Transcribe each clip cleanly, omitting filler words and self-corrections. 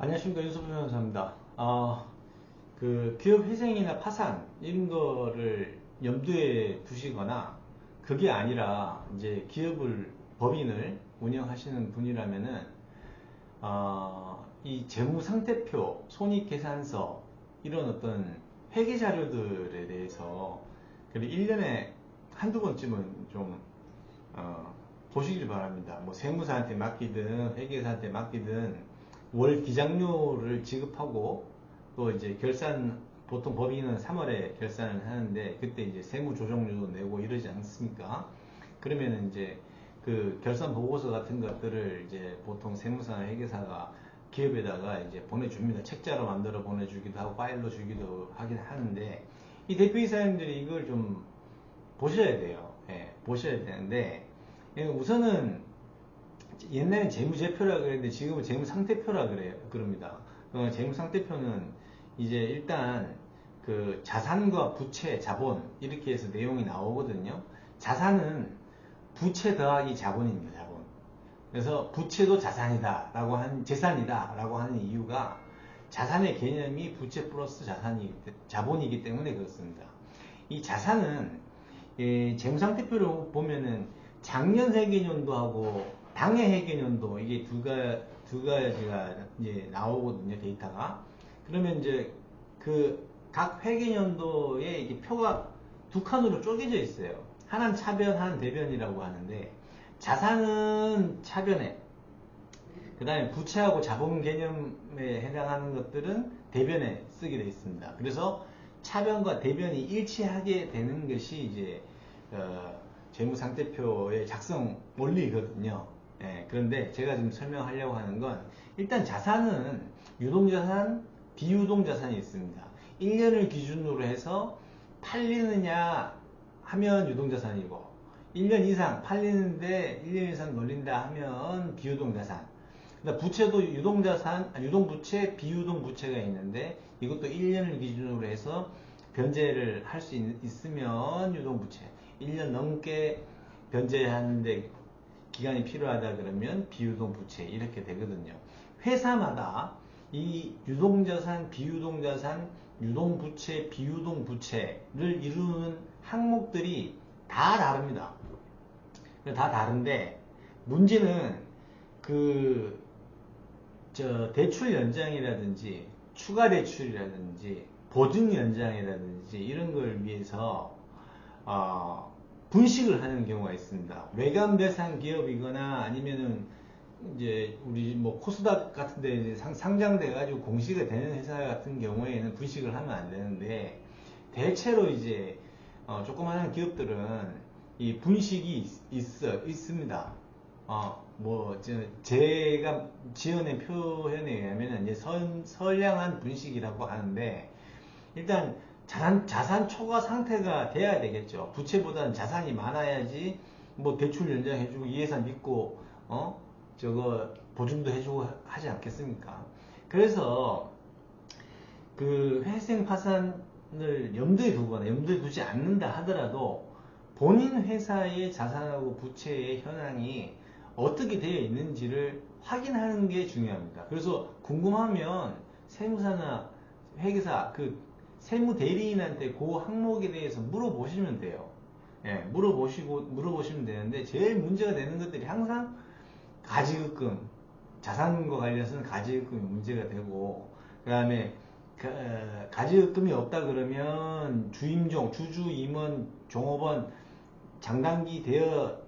안녕하십니까, 윤수부 변호사입니다. 기업 회생이나 파산 이런 거를 염두에 두시거나 그게 아니라 이제 기업을 법인을 운영하시는 분이라면은 이 재무상태표, 손익계산서 이런 어떤 회계 자료들에 대해서 그리고 1년에 한두 번쯤은 좀 보시길 바랍니다. 뭐 세무사한테 맡기든 회계사한테 맡기든 월 기장료를 지급하고 또 이제 결산, 보통 법인은 3월에 결산을 하는데 그때 이제 세무조정료도 내고 이러지 않습니까? 그러면 이제 그 결산 보고서 같은 것들을 이제 보통 세무사나 회계사가 기업에다가 이제 보내줍니다. 책자로 만들어 보내주기도 하고 파일로 주기도 하긴 하는데 이 대표이사님들이 이걸 좀 보셔야 돼요. 예, 보셔야 되는데 우선은 옛날엔 재무제표라 그랬는데 지금은 재무상태표라 그럽니다. 재무상태표는 이제 일단 그 자산과 부채, 자본 이렇게 해서 내용이 나오거든요. 자산은 부채 더하기 자본입니다. 자본. 그래서 부채도 자산이다 라고 재산이다 라고 하는 이유가 자산의 개념이 부채 플러스 자본이기 때문에 그렇습니다. 이 자산은 재무상태표를 보면은 작년 회계연도하고 당해 회계연도 이게 두 가지가 이제 나오거든요, 데이터가. 그러면 이제 그 각 회계연도에 이게 표가 두 칸으로 쪼개져 있어요. 하나는 차변, 하나는 대변이라고 하는데 자산은 차변에, 그 다음에 부채하고 자본 개념에 해당하는 것들은 대변에 쓰게 되어 있습니다. 그래서 차변과 대변이 일치하게 되는 것이 이제 재무상태표의 작성 원리거든요. 예, 그런데 제가 지금 설명하려고 하는 건 일단 자산은 유동자산, 비유동자산이 있습니다. 1년을 기준으로 해서 팔리느냐 하면 유동자산이고 1년 이상 팔리는데 1년 이상 걸린다 하면 비유동자산. 그러니까 부채도 유동자산, 유동부채, 비유동부채가 있는데 이것도 1년을 기준으로 해서 변제를 할 수 있으면 유동부채, 1년 넘게 변제하는데 기간이 필요하다 그러면 비유동부채 이렇게 되거든요. 회사마다 이 유동자산, 비유동자산, 유동부채, 비유동부채를 이루는 항목들이 다 다릅니다. 다 다른데 문제는 대출 연장이라든지 추가 대출이라든지 보증 연장이라든지 이런 걸 위해서 분식을 하는 경우가 있습니다. 외관 대상 기업이거나 아니면은 이제 우리 뭐 코스닥 같은 데 이제 상장돼 가지고 공시가 되는 회사 같은 경우에는 분식을 하면 안 되는데 대체로 이제 조그마한 기업들은 이 분식이 있습니다. 제가 지어낸 표현에 의하면 이제 선량한 분식이라고 하는데, 일단 자산 초과 상태가 돼야 되겠죠. 부채보다는 자산이 많아야지 뭐 대출 연장해주고 이 회사 믿고 저거 보증도 해주고 하지 않겠습니까? 그래서 그 회생 파산을 염두에 두거나 염두에 두지 않는다 하더라도 본인 회사의 자산하고 부채의 현황이 어떻게 되어 있는지를 확인하는 게 중요합니다. 그래서 궁금하면 세무사나 회계사, 그 세무 대리인한테 그 항목에 대해서 물어보시면 돼요. 예, 물어보시면 되는데 제일 문제가 되는 것들이 항상 가지급금, 자산과 관련해서는 가지급금이 문제가 되고, 그 다음에 가지급금이 없다 그러면 주임종, 주주, 임원, 종업원, 장단기 대여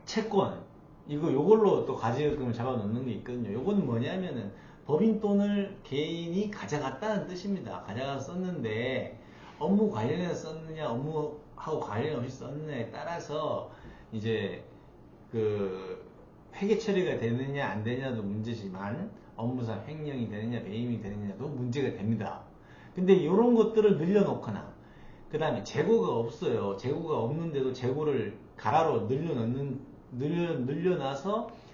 채권, 요걸로 또 가지급금을 잡아놓는 게 있거든요. 요건 뭐냐면은 법인 돈을 개인이 가져갔다는 뜻입니다. 가져가서 썼는데 업무 관련해서 썼느냐 업무하고 관련 없이 썼느냐에 따라서 이제 그 회계 처리가 되느냐 안 되냐도 문제지만 업무상 횡령이 되느냐 배임이 되느냐도 문제가 됩니다. 근데 이런 것들을 늘려놓거나 그 다음에 재고가 없어요. 재고가 없는데도 재고를 가라로 늘려놔서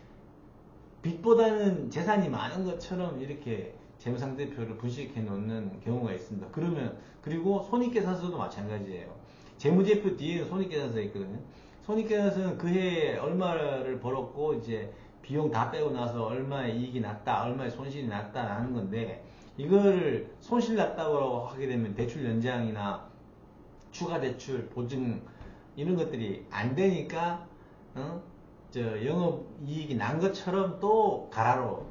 빚보다는 재산이 많은 것처럼 이렇게 재무상태표를 분식해 놓는 경우가 있습니다. 그리고 손익계산서도 마찬가지예요. 재무제표 뒤에 손익계산서 있거든요. 손익계산서는 그 해에 얼마를 벌었고 이제 비용 다 빼고 나서 얼마의 이익이 났다, 얼마의 손실이 났다 하는 건데, 이거를 손실 났다고 하게 되면 대출 연장이나 추가 대출 보증 이런 것들이 안 되니까 영업 이익이 난 것처럼 또 가라로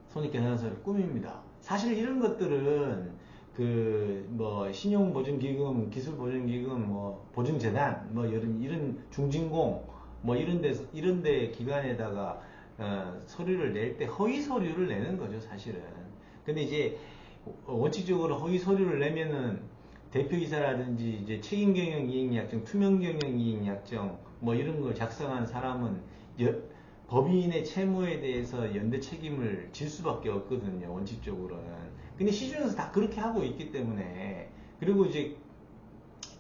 손익계산서를 꾸밉니다. 사실 이런 것들은 그 뭐 신용보증기금, 기술보증기금, 뭐 보증재단, 뭐 이런 중진공 뭐 이런 데 기관에다가 서류를 낼 때 허위 서류를 내는 거죠, 사실은. 근데 이제 원칙적으로 허위 서류를 내면은 대표이사라든지 이제 책임경영이익약정, 투명경영이익약정 뭐 이런 걸 작성한 사람은 법인의 채무에 대해서 연대 책임을 질 수밖에 없거든요, 원칙적으로는. 근데 시중에서 다 그렇게 하고 있기 때문에, 그리고 이제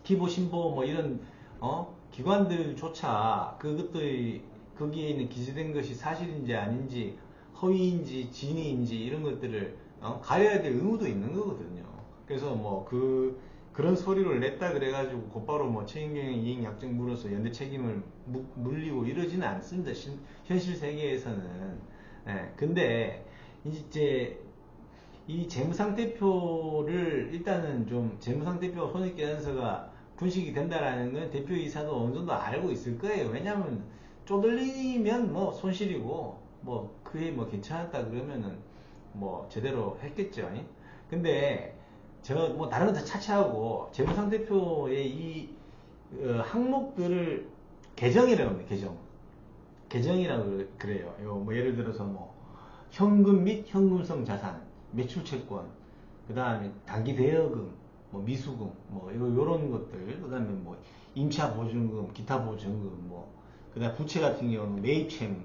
기보, 신보 뭐 이런 기관들조차 그것들이 거기에 있는 기재된 것이 사실인지 아닌지, 허위인지 진위인지 이런 것들을 가려야 될 의무도 있는 거거든요. 그래서 뭐 그런 소리를 냈다 그래가지고 곧바로 뭐 책임경영 이익 약정 물어서 연대 책임을 물리고 이러지는 않습니다. 현실 세계에서는. 예, 근데 이제 이 재무상태표를 일단은 좀 재무상태표 손익계산서가 분식이 된다라는 건 대표이사도 어느 정도 알고 있을 거예요. 왜냐하면 쪼들리면 뭐 손실이고 뭐 그게 뭐 괜찮았다 그러면은 뭐 제대로 했겠죠. 근데 저 뭐 다른 건 다 차치하고 재무상태표의 이 항목들을 계정이라고 합니다. 계정이라고 그래요. 뭐 예를 들어서 뭐 현금 및 현금성 자산, 매출채권, 그 다음에 단기 대여금, 뭐 미수금, 뭐 요런 것들, 그 다음에 뭐 임차 보증금, 기타 보증금, 뭐 그다음 부채 같은 경우는 매입채무,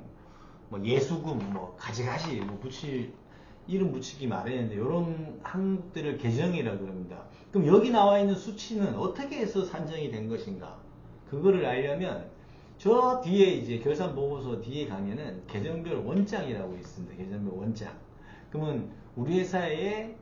뭐 예수금, 뭐 가지가지 뭐 이름 붙이기 마련인데 이런 항목들을 계정이라고 그럽니다. 그럼 여기 나와 있는 수치는 어떻게 해서 산정이 된 것인가? 그거를 알려면 저 뒤에 이제 결산보고서 뒤에 가면은 계정별 원장이라고 있습니다. 계정별 원장. 그러면 우리 회사의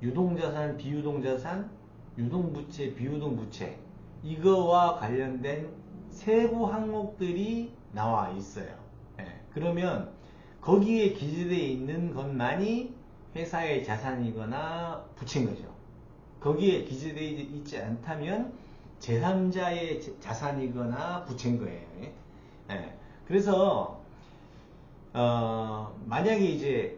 유동자산, 비유동자산, 유동부채, 비유동부채 이거와 관련된 세부 항목들이 나와 있어요. 예, 그러면 거기에 기재되어 있는 것만이 회사의 자산이거나 부채인 거죠. 거기에 기재되어 있지 않다면 제3자의 자산이거나 부채인 거예요. 예. 그래서 만약에 이제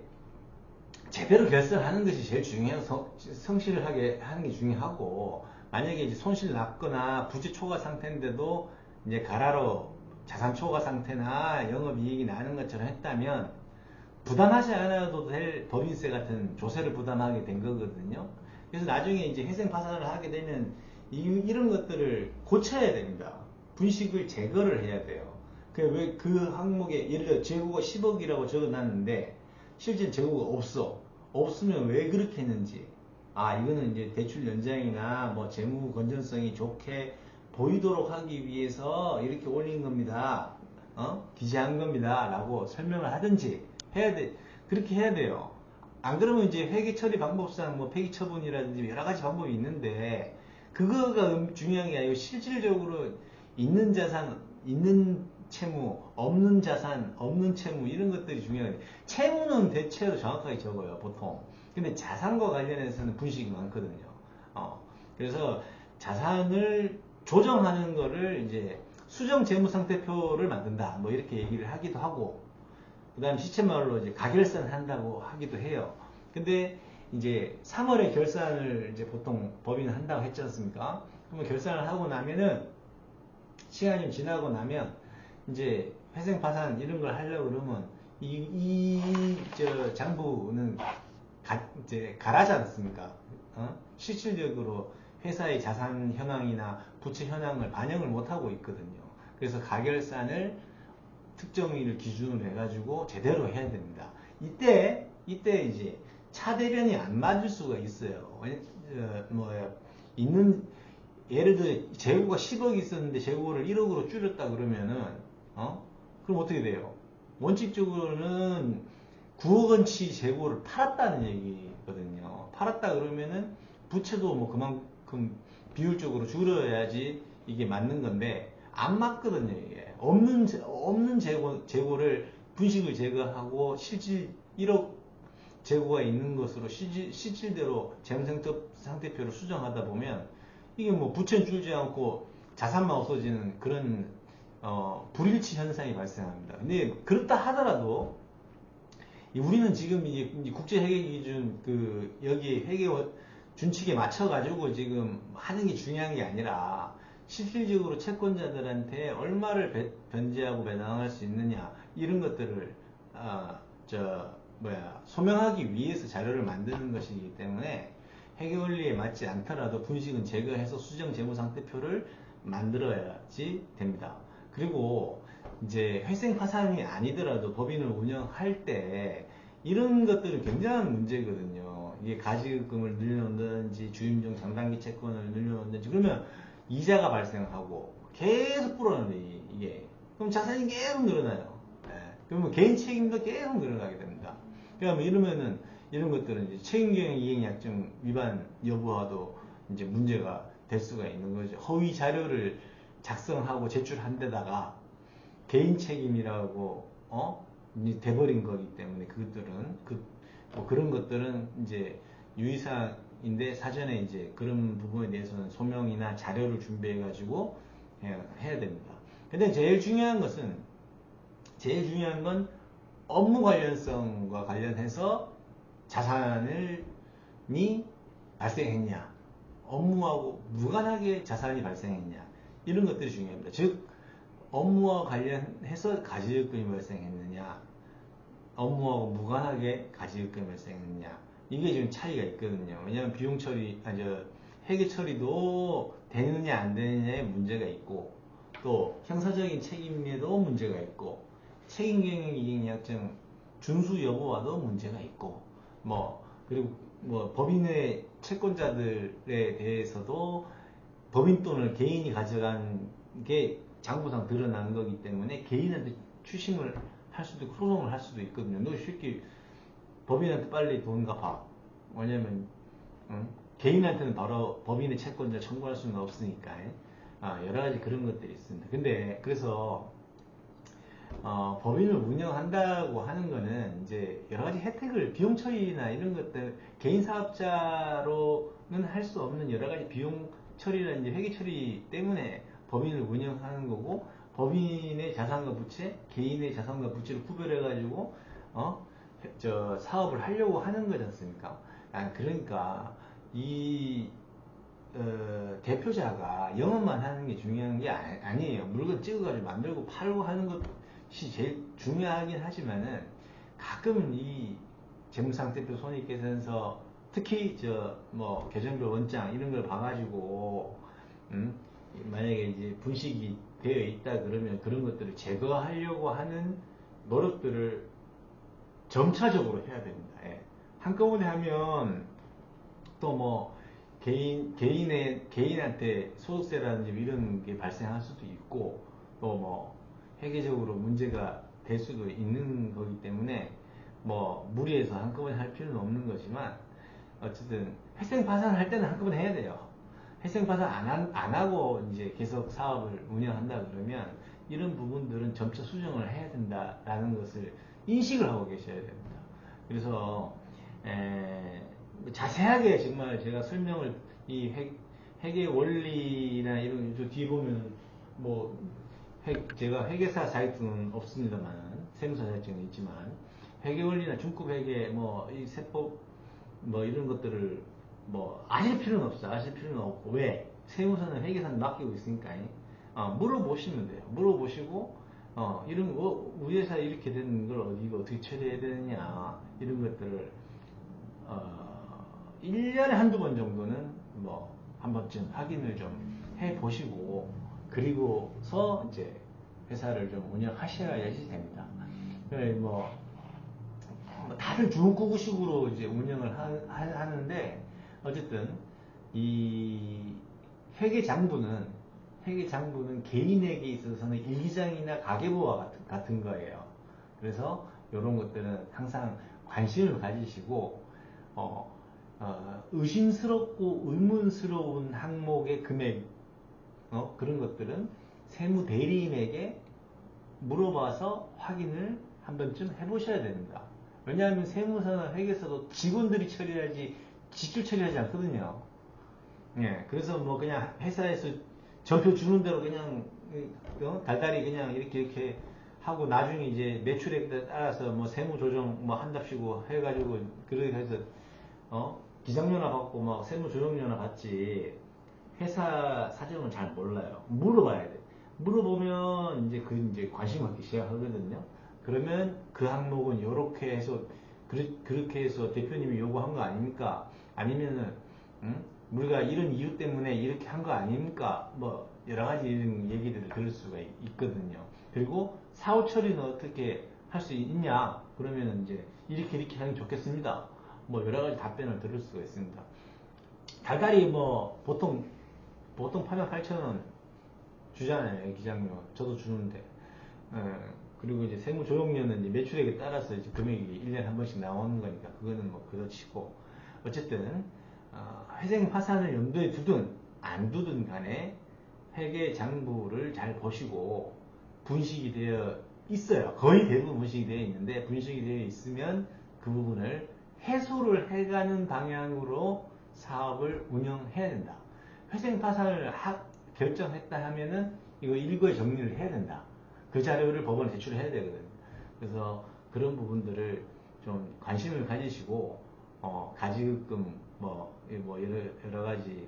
제대로 결산하는 것이 제일 중요해요. 성실하게 하는 게 중요하고, 만약에 이제 손실 났거나 부채 초과 상태인데도 이제 가라로 자산 초과 상태나 영업이익이 나는 것처럼 했다면 부담하지 않아도 될 법인세 같은 조세를 부담하게 된 거거든요. 그래서 나중에 이제 회생 파산을 하게 되면 이런 것들을 고쳐야 됩니다. 분식을 제거를 해야 돼요. 그 항목에 예를 들어 재고가 10억이라고 적어놨는데 실제 재고가 없으면 왜 그렇게 했는지, 이거는 이제 대출 연장이나 뭐 재무 건전성이 좋게 보이도록 하기 위해서 이렇게 올린 겁니다. 기재한 겁니다. 라고 설명을 하든지 그렇게 해야 돼요. 안 그러면 이제 회계 처리 방법상 뭐 폐기 처분이라든지 여러 가지 방법이 있는데, 그거가 중요한 게 아니고 실질적으로 있는 자산, 있는 채무, 없는 자산, 없는 채무 이런 것들이 중요해요. 채무는 대체로 정확하게 적어요, 보통. 근데 자산과 관련해서는 분식이 많거든요. 그래서 자산을 조정하는 거를 이제 수정 재무상태표를 만든다, 뭐 이렇게 얘기를 하기도 하고, 그 다음 시체말로 이제 가결산 한다고 하기도 해요. 근데 이제 3월에 결산을 이제 보통 법인은 한다고 했지 않습니까? 그러면 결산을 하고 나면은 시간이 좀 지나고 나면 이제 회생파산 이런 걸 하려고 그러면 저 장부는 이제 가라지 않습니까? 실질적으로 회사의 자산 현황이나 부채 현황을 반영을 못하고 있거든요. 그래서 가결산을 특정일을 기준으로 해가지고 제대로 해야 됩니다. 이때 이제 차대변이 안 맞을 수가 있어요. 예를 들어 재고가 10억이 있었는데 재고를 1억으로 줄였다 그러면은 그럼 어떻게 돼요? 원칙적으로는 9억 원치 재고를 팔았다는 얘기거든요. 팔았다 그러면은 부채도 뭐 그만큼 비율적으로 줄여야지 이게 맞는 건데 안 맞거든요. 이게 없는 재고를 분식을 제거하고 실질 1억 재고가 있는 것으로 실질대로 재무상태표를 수정하다 보면 이게 뭐 부채는 줄지 않고 자산만 없어지는 그런 불일치 현상이 발생합니다. 근데 그렇다 하더라도 우리는 지금 이제 국제 회계 기준 여기 회계 준칙에 맞춰 가지고 지금 하는 게 중요한 게 아니라 실질적으로 채권자들한테 얼마를 변제하고 배당할 수 있느냐 이런 것들을 소명하기 위해서 자료를 만드는 것이기 때문에 회계 원리에 맞지 않더라도 분식은 제거해서 수정 재무상태표를 만들어야지 됩니다. 그리고 이제 회생 파산이 아니더라도 법인을 운영할 때 이런 것들은 굉장한 문제거든요. 이게 가지급금을 늘려놓는지 주임종 장단기 채권을 늘려놓는지 그러면 이자가 발생하고 계속 불어나는 이게 그럼 자산이 계속 늘어나요. 그러면 개인 책임도 계속 늘어나게 됩니다. 그러면 이러면은 이런 것들은 이제 책임경영 이행약정 위반 여부와도 이제 문제가 될 수가 있는 거죠. 허위 자료를 작성하고 제출한 데다가 개인 책임이라고 이제 돼버린 거기 때문에 그것들은 그런 것들은 이제 유의사항인데 사전에 이제 그런 부분에 대해서는 소명이나 자료를 준비해 가지고 해야 됩니다. 근데 제일 중요한 건 업무 관련성과 관련해서 자산이 발생했냐, 업무하고 무관하게 자산이 발생했냐 이런 것들이 중요합니다. 즉 업무와 관련해서 가지급금이 발생했느냐, 업무하고 무관하게 가지급금이 발생했느냐 이게 지금 차이가 있거든요. 왜냐하면 비용 처리, 회계 처리도 되느냐 안 되느냐에 문제가 있고 또 형사적인 책임에도 문제가 있고 책임경영이행약정 준수 여부와도 문제가 있고 그리고 법인의 채권자들에 대해서도 법인 돈을 개인이 가져간 게 장부상 드러난 거기 때문에 개인한테 추심을 할 수도 있고 소송을 할 수도 있거든요. 너 쉽게 법인한테 빨리 돈 갚아. 왜냐면 개인한테는 바로 법인의 채권자 청구할 수는 없으니까 여러 가지 그런 것들이 있습니다. 근데 그래서 법인을 운영한다고 하는 거는 이제 여러 가지 혜택을 비용 처리나 이런 것들 개인 사업자로는 할 수 없는 여러 가지 비용 처리나 이제 회계 처리 때문에 법인을 운영하는 거고 법인의 자산과 부채, 개인의 자산과 부채를 구별해 가지고 사업을 하려고 하는 거지 않습니까? 그러니까 이 대표자가 영업만 하는 게 중요한 게 아니에요. 물건 찍어가지고 만들고 팔고 하는 것이 제일 중요하긴 하지만은 가끔 이 재무상태표 손익계산서 특히 계정별 원장 이런 걸 봐가지고 만약에 이제 분식이 되어 있다 그러면 그런 것들을 제거하려고 하는 노력들을 점차적으로 해야 됩니다. 한꺼번에 하면 또 개인한테 소득세라든지 이런 게 발생할 수도 있고 또 회계적으로 문제가 될 수도 있는 거기 때문에 무리해서 한꺼번에 할 필요는 없는 거지만 어쨌든 회생 파산할 때는 한꺼번에 해야 돼요. 회생 파산 안 하고 이제 계속 사업을 운영한다 그러면 이런 부분들은 점차 수정을 해야 된다라는 것을 인식을 하고 계셔야 됩니다. 그래서 자세하게 정말 제가 설명을 이 회계 원리나 이런 저 뒤에 보면 제가 회계사 사이트는 없습니다만 세무사 자격증은 있지만 회계 원리나 중급 회계 이 세법 이런 것들을 아실 필요는 없어. 아실 필요는 없고 왜 세무사는 회계사는 맡기고 있으니까 물어보시면 돼요. 물어보시고 이런 거 우리 회사 이렇게 된 걸 어떻게 처리해야 되느냐 이런 것들을 1년에 한두 번 정도는 한 번쯤 확인을 좀 해보시고 그리고서 이제 회사를 좀 운영하셔야지 됩니다. 다들 중국구구식으로 이제 운영을 하는데 어쨌든 이 회계장부는 개인에게 있어서는 일기장이나 가계부와 같은 거예요. 그래서 이런 것들은 항상 관심을 가지시고 의심스럽고 의문스러운 항목의 금액 그런 것들은 세무 대리인에게 물어봐서 확인을 한 번쯤 해보셔야 됩니다. 왜냐하면 세무서나 회계서도 직원들이 처리하지 직접 처리하지 않거든요. 예, 그래서 뭐 그냥 회사에서 전표 주는 대로 그냥 달달이 그냥 이렇게 하고 나중에 이제 매출액에 따라서 뭐 세무 조정 뭐 한답시고 해가지고 그렇게 해서 기장료나 받고 막 세무 조정료나 받지 회사 사정은 잘 몰라요. 물어봐야 돼. 물어보면 이제 이제 관심 갖기 시작하거든요. 그러면 그 항목은 이렇게 해서 그렇게 해서 대표님이 요구한 거 아닙니까? 아니면은 우리가 이런 이유 때문에 이렇게 한 거 아닙니까? 뭐 여러 가지 이런 얘기들을 들을 수가 있거든요. 그리고 사후 처리는 어떻게 할 수 있냐? 그러면 이제 이렇게 하는 게 좋겠습니다. 뭐 여러 가지 답변을 들을 수가 있습니다. 달달이 뭐 보통 파면 8,000원 주잖아요, 기장료. 저도 주는데. 그리고 이제 세무조정료는 이제 매출액에 따라서 이제 금액이 1년에 한 번씩 나오는 거니까 그거는 뭐 그렇치고. 어쨌든, 회생 파산을 염두에 두든 안 두든 간에 회계 장부를 잘 보시고 분식이 되어 있어요. 거의 대부분 분식이 되어 있는데 분식이 되어 있으면 그 부분을 해소를 해가는 방향으로 사업을 운영해야 된다. 회생 파산을 결정했다 하면은 이거 일거에 정리를 해야 된다. 그 자료를 법원에 제출해야 되거든요. 그래서 그런 부분들을 좀 관심을 가지시고 가지금 뭐 여러 가지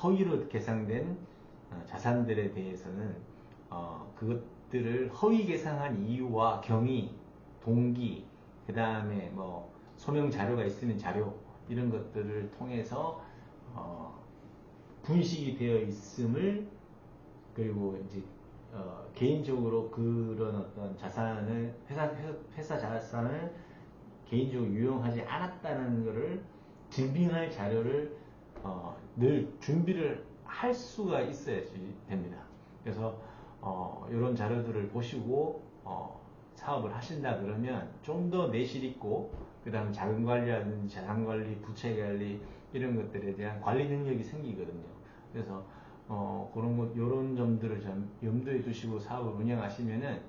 허위로 계상된 자산들에 대해서는 그것들을 허위 계상한 이유와 경위, 동기, 그 다음에 뭐 소명 자료가 있으면 자료 이런 것들을 통해서 분식이 되어 있음을 그리고 이제 개인적으로 그런 어떤 자산을 회사 자산을 개인적으로 유용하지 않았다는 것을 증빙할 자료를 늘 준비를 할 수가 있어야지 됩니다. 그래서 이런 자료들을 보시고 사업을 하신다 그러면 좀 더 내실 있고 그 다음 자금 관리라든지 자산 관리, 부채 관리 이런 것들에 대한 관리 능력이 생기거든요. 그래서 이런 점들을 좀 염두에 두시고 사업을 운영하시면은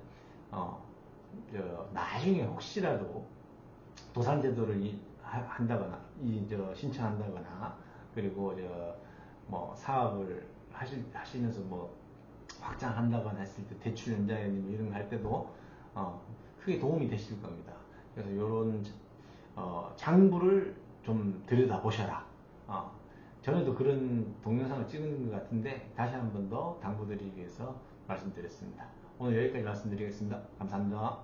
나중에 혹시라도 도산제도를 한다거나 신청한다거나 그리고 뭐 사업을 하시면서 뭐 확장한다거나 했을 때 대출 연장이나 뭐 이런 거 할 때도 크게 도움이 되실 겁니다. 그래서 이런 장부를 좀 들여다 보셔라. 전에도 그런 동영상을 찍은 것 같은데 다시 한 번 더 당부드리기 위해서 말씀드렸습니다. 오늘 여기까지 말씀드리겠습니다. 감사합니다.